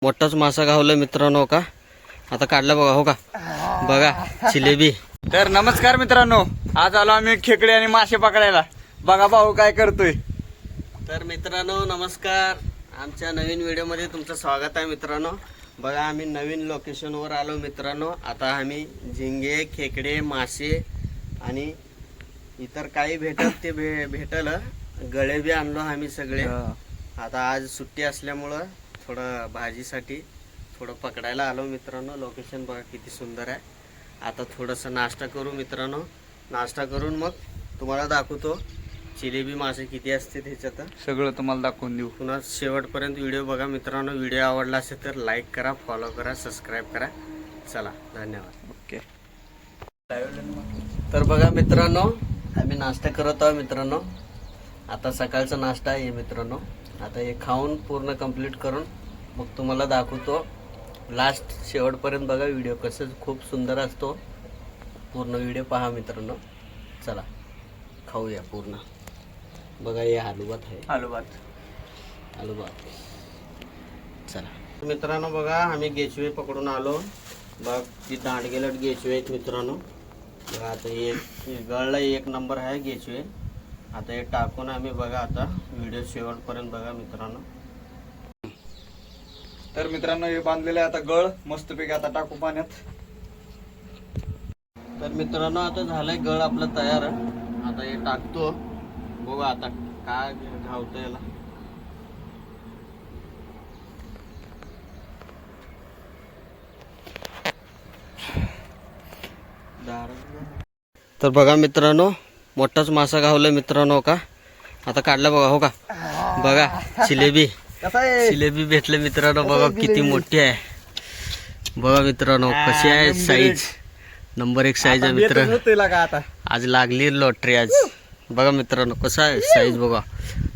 मोठाच मासा गावला मित्रांनो का आता काढला बघा हो का बघा जिलेबी। तर नमस्कार मित्रांनो, आज आलो आम्ही खेकडे आणि मासे पकडायला। बघा भाऊ काय करतोय। तर मित्रांनो नमस्कार, आमच्या नवीन व्हिडिओमध्ये तुमचं स्वागत आहे मित्रांनो। बघा आम्ही नवीन लोकेशनवर आलो मित्रांनो। आता आम्ही झिंगे खेकडे मासे आणि इतर काही भेटल ते भेटल गळे बी आणलो आम्ही सगळे। आता आज सुट्टी असल्यामुळं थोडं भाजीसाठी थोडं पकडायला आलो मित्रांनो। लोकेशन बघा किती सुंदर आहे। आता थोडंसं नाश्ता करू मित्रांनो, नाश्ता करून मग तुम्हाला दाखवतो जिलेबी मासे किती असते त्याच्यात सगळं तुम्हाला दाखवून देऊ। पुन्हा शेवटपर्यंत व्हिडिओ बघा मित्रांनो। व्हिडिओ आवडला असेल तर लाईक करा, फॉलो करा, सबस्क्राईब करा। चला धन्यवाद। ओके। तर बघा मित्रांनो आम्ही नाश्ता करत आहोत मित्रांनो। आता सकाळचा नाश्ता आहे मित्रांनो। आता हे खाऊन पूर्ण कंप्लीट करून मग तुम्हाला दाखवतो। लास्ट शेवटपर्यंत बघा व्हिडिओ, कसं खूप सुंदर असतो। पूर्ण व्हिडिओ पहा मित्रांनो। चला खाऊया पूर्ण। बघा हे आलू भात आहे, आलू भात। चला मित्रांनो बघा आम्ही गेचवे पकडून आलो। बघ ती दांडगेलट गेचवे आहेत मित्रांनो। बघा आता हे गळला एक नंबर आहे गेचवे। आता हे टाकून आम्ही बघा आता व्हिडिओ शेवटपर्यंत बघा मित्रांनो। तर मित्रांनो हे बांधलेले आता गळ मस्तपैकी आता टाकू पाण्यात। तर मित्रांनो आता झालंय गळ आपलं तयार। आता हे टाकतो, बघा आता काय घावतं याला। तर बघा मित्रांनो मोठाच मासा गावला मित्रांनो का आता काढला बघा हो का बघा जिलेबी। जिलेबी भेटले मित्रांनो, बघा किती मोठी आहे। बघा मित्रांनो कशी आहे साईज, नंबर 1 साईज आहे मित्रांनो। आज लागली लॉटरी आज। बघा मित्रांनो कसं आहे साईज, बघा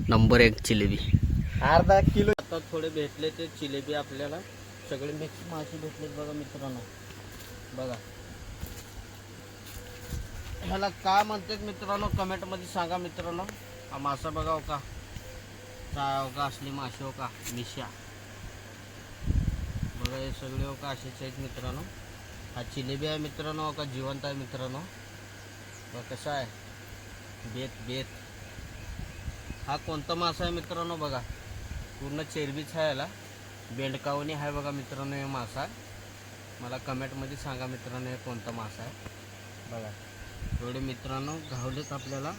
नंबर 1 जिलेबी। अर्धा किलो आता थोडे भेटले ते जिलेबी आपल्याला, सगळे मिक्स मासे भेटले बघा मित्रांनो। बघा ह्याला काय म्हणतात मित्रांनो कमेंट मध्ये सांगा मित्रांनो। हा मासा बघा हो का, काय हो का असली मासे हो का मिशा। बघा हे सगळे हो का असेच आहेत मित्रांनो। हा जिलेबी आहे मित्रांनो हो का, जिवंत आहे मित्रांनो। बघा कसा आहे बेत। हा कोणता मासा आहे मित्रांनो, बघा पूर्ण चरबीच आहे याला, बेंडकावणी आहे बघा मित्रांनो हे मासा। मला कमेंटमध्ये सांगा मित्रांनो हे कोणता मासा आहे। बघा एवढे मित्रांनो घावलेत आपल्याला,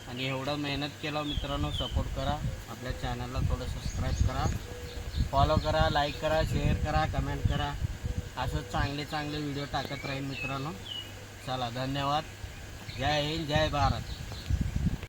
आणि एवढा मेहनत केला मित्रांनो। सपोर्ट करा आपल्या चॅनलला, थोडं सबस्क्राईब करा, फॉलो करा, लाईक करा, शेअर करा, कमेंट करा। असं चांगले व्हिडिओ टाकत राहील मित्रांनो। चला धन्यवाद। जय हिंद, जय भारत।